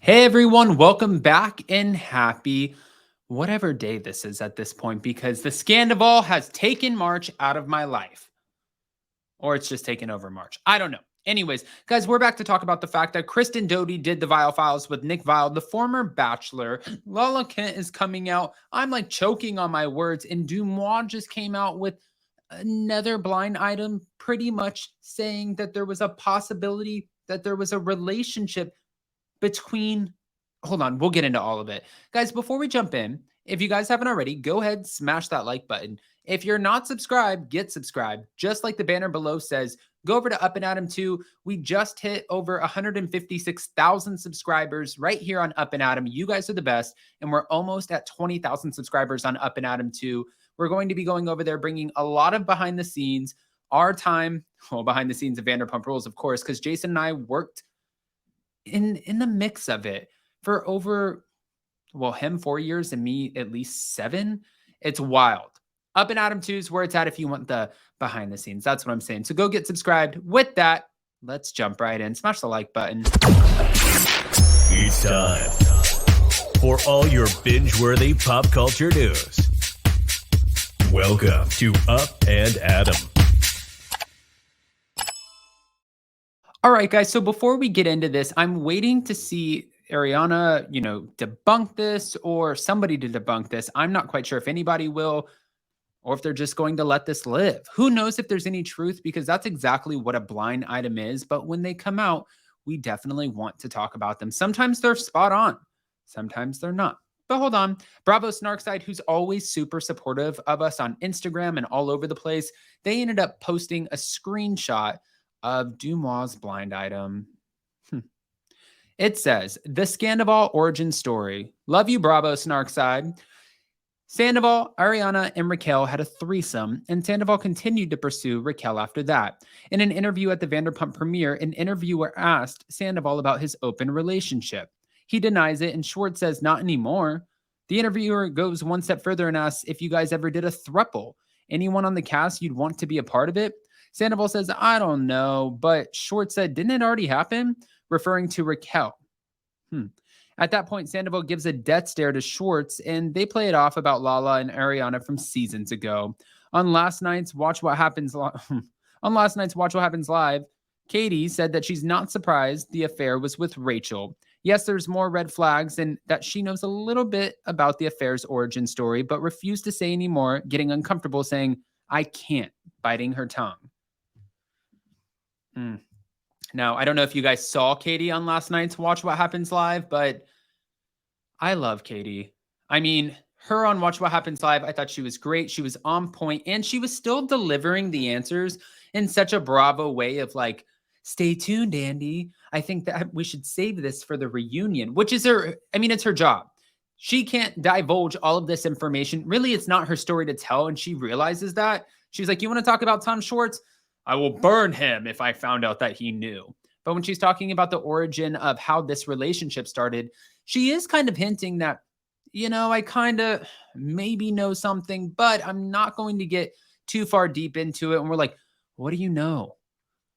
Hey everyone, welcome back and happy whatever day this is at this point because the Scandoval has taken March out of my life. Or it's just taken over March. I don't know. Anyways, guys, we're back to talk about the fact that Kristen Doute did the Vile Files with Nick Vile, the former Bachelor. Lala Kent is coming out. I'm like choking on my words. And Dumois just came out with another blind item, pretty much saying that there was a possibility that there was a relationship between hold on, we'll get into all of it. Guys, before we jump in, if you guys haven't already, go ahead, smash that like button. If you're not subscribed, get subscribed. Just like the banner below says, go over to Up and Atom 2. We just hit over 156,000 subscribers right here on Up and Atom. You guys are the best, and we're almost at 20,000 subscribers on Up and Atom 2. We're going to be going over there, bringing a lot of behind the scenes, our time, well, behind the scenes of Vanderpump Rules, of course, because Jason and I worked in the mix of it for over, well, him 4 years and me at least 7. It's wild. Up and Atom 2 is where it's at if you want the behind the scenes. That's what I'm saying. So go get subscribed. With that, let's jump right in. Smash the like button. It's time for all your binge-worthy pop culture news. Welcome to Up and Atom. All right, guys. So before we get into this, I'm waiting to see Ariana, debunk this or somebody to debunk this. I'm not quite sure if anybody will or if they're just going to let this live. Who knows if there's any truth, because that's exactly what a blind item is. But when they come out, we definitely want to talk about them. Sometimes they're spot on. Sometimes they're not. But hold on. Bravo Snarkside, who's always super supportive of us on Instagram and all over the place, they ended up posting a screenshot of Dumois' blind item. It says, the Scandoval origin story. Love you, Bravo Snarkside. Sandoval, Ariana, and Raquel had a threesome, and Sandoval continued to pursue Raquel after that. In an interview at the Vanderpump premiere, an interviewer asked Sandoval about his open relationship. He denies it, and Schwartz says, not anymore. The interviewer goes one step further and asks if you guys ever did a throuple. Anyone on the cast you'd want to be a part of it? Sandoval says, I don't know, but Schwartz said, didn't it already happen? Referring to Raquel. At that point, Sandoval gives a death stare to Schwartz, and they play it off about Lala and Ariana from seasons ago. On last night's Watch What Happens Live, Katie said that she's not surprised the affair was with Rachel. Yes, there's more red flags and that she knows a little bit about the affair's origin story, but refused to say any more, getting uncomfortable saying, I can't, biting her tongue. Now, I don't know if you guys saw Katie on last night's Watch What Happens Live, but I love Katie. I mean, her on Watch What Happens Live, I thought she was great. She was on point, and she was still delivering the answers in such a Bravo way of like, stay tuned, Andy. I think that we should save this for the reunion, which is it's her job. She can't divulge all of this information. Really, it's not her story to tell, and she realizes that. She's like, you want to talk about Tom Schwartz? I will burn him if I found out that he knew. But when she's talking about the origin of how this relationship started, she is kind of hinting that, I kind of maybe know something, but I'm not going to get too far deep into it. And we're like, what do you know?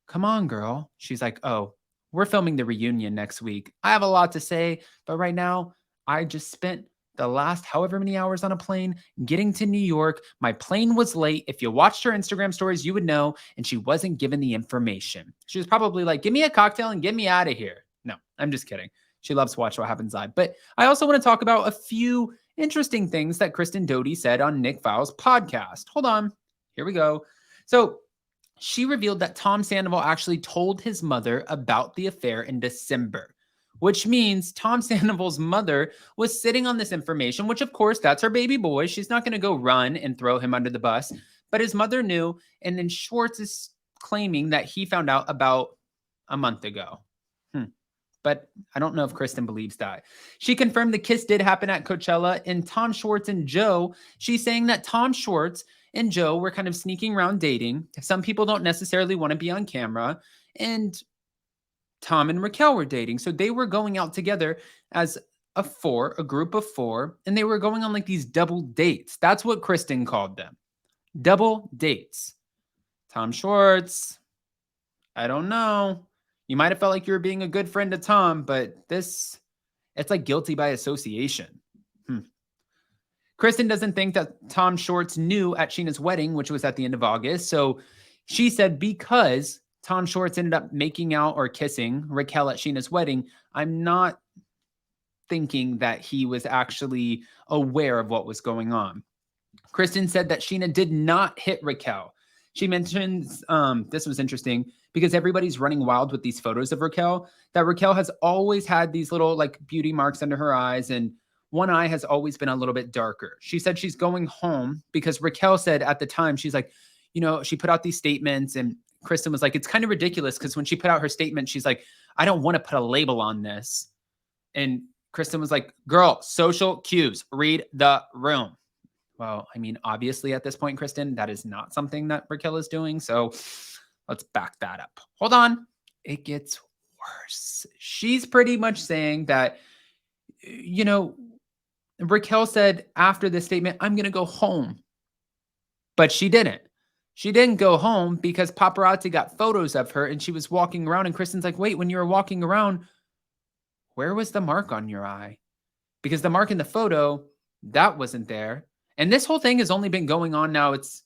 Come on, girl. She's like, oh, we're filming the reunion next week. I have a lot to say, but right now I just spent the last however many hours on a plane getting to New York. My plane was late. If you watched her Instagram stories, you would know. And she wasn't given the information. She was probably like, give me a cocktail and get me out of here. No, I'm just kidding. She loves to watch What Happens Live. But I also want to talk about a few interesting things that Kristen Doute said on Nick Vile's podcast. Hold on. Here we go. So she revealed that Tom Sandoval actually told his mother about the affair in December, which means Tom Sandoval's mother was sitting on this information, which of course, that's her baby boy. She's not going to go run and throw him under the bus, but his mother knew. And then Schwartz is claiming that he found out about a month ago. But I don't know if Kristen believes that. She confirmed the kiss did happen at Coachella, and Tom Schwartz and Joe, she's saying that Tom Schwartz and Joe were kind of sneaking around dating. Some people don't necessarily want to be on camera, and Tom and Raquel were dating. So they were going out together as a group of 4, and they were going on like these double dates. That's what Kristen called them. Double dates. Tom Schwartz, I don't know. You might have felt like you were being a good friend to Tom, but this It's like guilty by association. Kristin doesn't think that Tom Schwartz knew at Scheana's wedding, which was at the end of August. So she said because Tom Schwartz ended up making out or kissing Raquel at Scheana's wedding, I'm not thinking that he was actually aware of what was going on. Kristin said that Scheana did not hit Raquel. She mentions, this was interesting because everybody's running wild with these photos of Raquel, that Raquel has always had these little like beauty marks under her eyes, and one eye has always been a little bit darker. She said she's going home because Raquel said at the time, she's like, you know, she put out these statements and Kristin was like, it's kind of ridiculous because when she put out her statement, she's like, I don't want to put a label on this. And Kristin was like, girl, social cues, read the room. Well, I mean, obviously at this point, Kristin, that is not something that Raquel is doing. So let's back that up. Hold on. It gets worse. She's pretty much saying that, you know, Raquel said after this statement, I'm going to go home. But she didn't. She didn't go home because paparazzi got photos of her and she was walking around. And Kristin's like, wait, when you were walking around, where was the mark on your eye? Because the mark in the photo, that wasn't there. And this whole thing has only been going on now. It's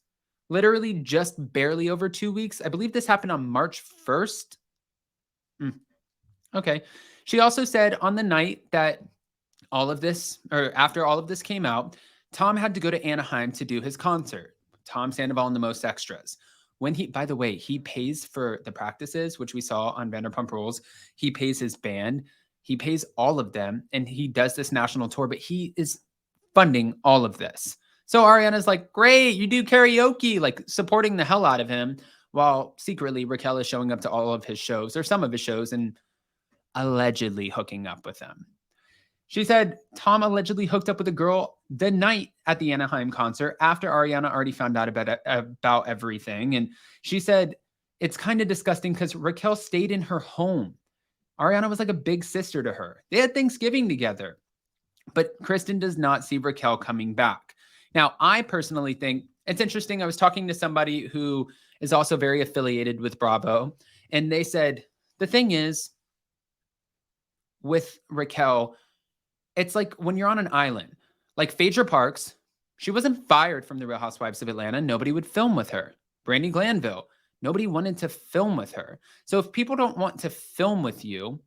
literally just barely over 2 weeks. I believe this happened on March 1st. Okay. She also said on the night that all of this, or after all of this came out, Tom had to go to Anaheim to do his concert. Tom Sandoval and the Most Extras. When he, by the way, he pays for the practices, which we saw on Vanderpump Rules. He pays his band. He pays all of them. And he does this national tour, but he is funding all of this. So Ariana's like, great, you do karaoke, like supporting the hell out of him, while secretly Raquel is showing up to all of his shows or some of his shows and allegedly hooking up with him. She said Tom allegedly hooked up with a girl the night at the Anaheim concert after Ariana already found out about everything. And she said it's kind of disgusting because Raquel stayed in her home. Ariana was like a big sister to her. They had Thanksgiving together. But Kristin does not see Raquel coming back. Now, I personally think it's interesting. I was talking to somebody who is also very affiliated with Bravo, and they said, the thing is, with Raquel, it's like when you're on an island, like Phaedra Parks, she wasn't fired from the Real Housewives of Atlanta. Nobody would film with her. Brandi Glanville, nobody wanted to film with her. So if people don't want to film with you,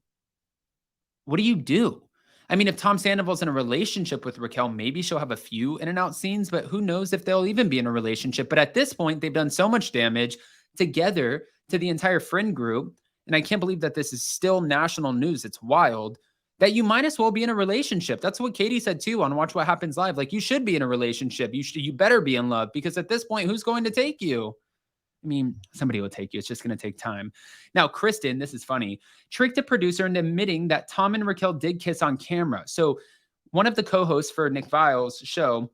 what do you do? I mean, if Tom Sandoval's in a relationship with Raquel, maybe she'll have a few in and out scenes, but who knows if they'll even be in a relationship. But at this point, they've done so much damage together to the entire friend group. And I can't believe that this is still national news. It's wild that you might as well be in a relationship. That's what Katie said too on Watch What Happens Live. Like, you should be in a relationship. You better be in love, because at this point, who's going to take you? I mean, somebody will take you. It's just going to take time. Now, Kristin, this is funny, tricked a producer into admitting that Tom and Raquel did kiss on camera. So one of the co-hosts for Nick Viall's show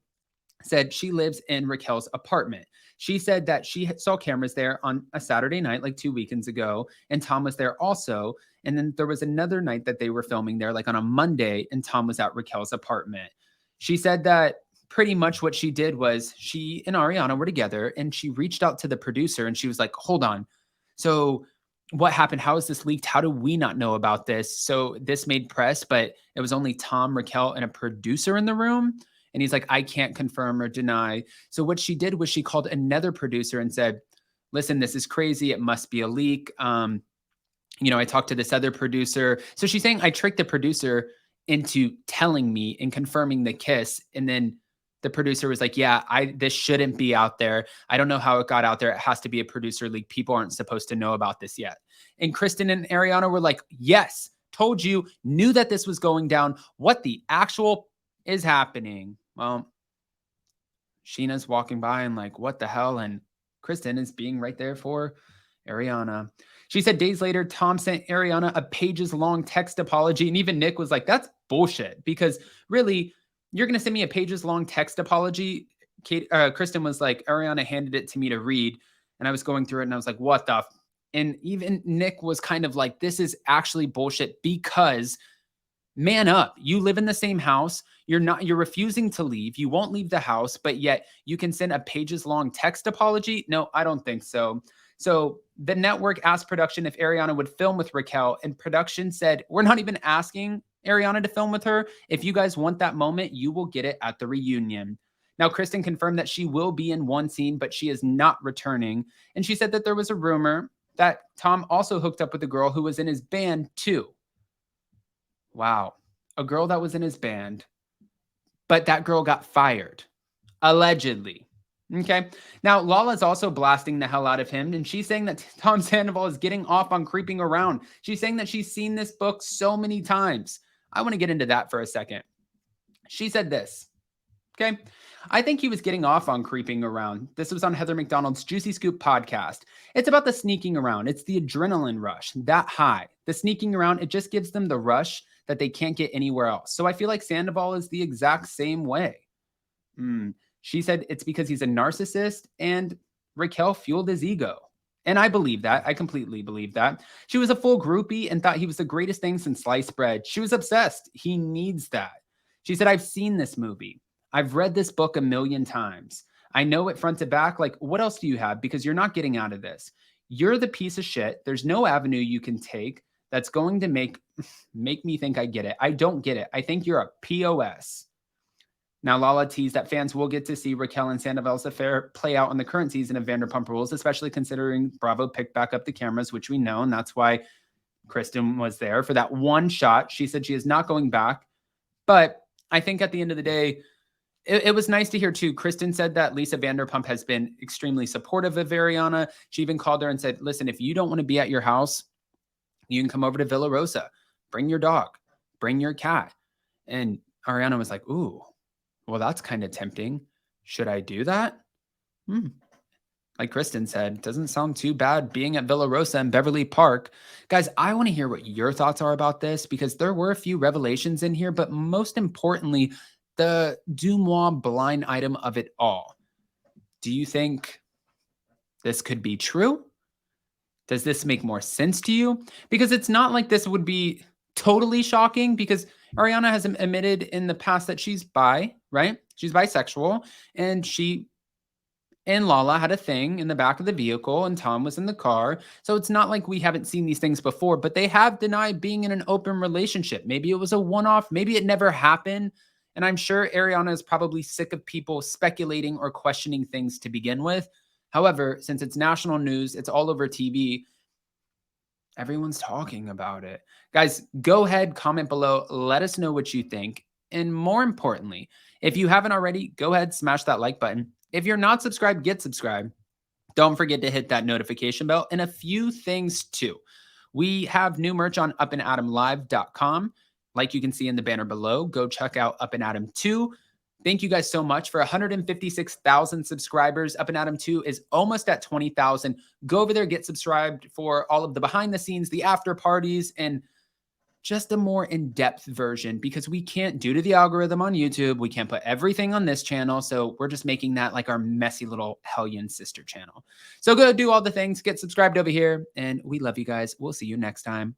said she lives in Raquel's apartment. She said that she saw cameras there on a Saturday night, like 2 weekends ago, and Tom was there also. And then there was another night that they were filming there, like on a Monday, and Tom was at Raquel's apartment. She said that pretty much what she did was she and Ariana were together, and she reached out to the producer and she was like, hold on. So what happened? How is this leaked? How do we not know about this? So this made press, but it was only Tom, Raquel, and a producer in the room. And he's like, I can't confirm or deny. So what she did was she called another producer and said, listen, this is crazy. It must be a leak. I talked to this other producer. So she's saying I tricked the producer into telling me and confirming the kiss. And then the producer was like, yeah, this shouldn't be out there. I don't know how it got out there. It has to be a producer leak. People aren't supposed to know about this yet. And Kristin and Ariana were like, yes, told you, knew that this was going down. What the actual is happening? Well, Scheana's walking by and like, what the hell? And Kristin is being right there for Ariana. She said days later, Tom sent Ariana a pages-long text apology. And even Nick was like, that's bullshit. Because really, you're going to send me a pages-long text apology? Kristin was like, Ariana handed it to me to read. And I was going through it and I was like, what the? And even Nick was kind of like, this is actually bullshit, because man up. You live in the same house. You're refusing to leave. You won't leave the house, but yet you can send a pages-long text apology? No, I don't think so. So the network asked production if Ariana would film with Raquel, and production said, we're not even asking Ariana to film with her. If you guys want that moment, you will get it at the reunion. Now, Kristin confirmed that she will be in one scene, but she is not returning. And she said that there was a rumor that Tom also hooked up with a girl who was in his band too. Wow. A girl that was in his band, but that girl got fired. Allegedly. Okay. Now, Lala's also blasting the hell out of him, and she's saying that Tom Sandoval is getting off on creeping around. She's saying that she's seen this book so many times. I want to get into that for a second. She said this. Okay. I think he was getting off on creeping around. This was on Heather McDonald's Juicy Scoop podcast. It's about the sneaking around. It's the adrenaline rush, that high. The sneaking around, it just gives them the rush that they can't get anywhere else. So I feel like Sandoval is the exact same way. She said it's because he's a narcissist and Raquel fueled his ego. And I believe that. I completely believe that. She was a full groupie and thought he was the greatest thing since sliced bread. She was obsessed. He needs that. She said, I've seen this movie. I've read this book a million times. I know it front to back. Like, what else do you have? Because you're not getting out of this. You're the piece of shit. There's no avenue you can take that's going to make me think I get it. I don't get it. I think you're a POS. Now, Lala teased that fans will get to see Raquel and Sandoval's affair play out in the current season of Vanderpump Rules, especially considering Bravo picked back up the cameras, which we know, and that's why Kristin was there for that one shot. She said she is not going back. But I think at the end of the day, it was nice to hear, too. Kristin said that Lisa Vanderpump has been extremely supportive of Ariana. She even called her and said, listen, if you don't want to be at your house, you can come over to Villa Rosa. Bring your dog. Bring your cat. And Ariana was like, ooh. Well, that's kind of tempting. Should I do that? Like Kristin said, it doesn't sound too bad being at Villa Rosa in Beverly Park. Guys, I want to hear what your thoughts are about this because there were a few revelations in here, but most importantly, the Dumois blind item of it all. Do you think this could be true? Does this make more sense to you? Because it's not like this would be totally shocking because Ariana has admitted in the past that she's bi, right? She's bisexual, and she and Lala had a thing in the back of the vehicle, and Tom was in the car. So it's not like we haven't seen these things before, but they have denied being in an open relationship. Maybe it was a one-off. Maybe it never happened. And I'm sure Ariana is probably sick of people speculating or questioning things to begin with. However, since it's national news, it's all over TV, everyone's talking about it. Guys, go ahead, comment below. Let us know what you think. And more importantly, if you haven't already, go ahead, smash that like button. If you're not subscribed, get subscribed. Don't forget to hit that notification bell. And a few things too. We have new merch on upandadamlive.com. Like you can see in the banner below, go check out Up and Adam 2. Thank you guys so much for 156,000 subscribers. Up and Adam 2 is almost at 20,000. Go over there, get subscribed for all of the behind the scenes, the after parties, and just a more in-depth version because we can't, due to the algorithm on YouTube, we can't put everything on this channel. So we're just making that like our messy little hellion sister channel. So go do all the things, get subscribed over here, and we love you guys. We'll see you next time.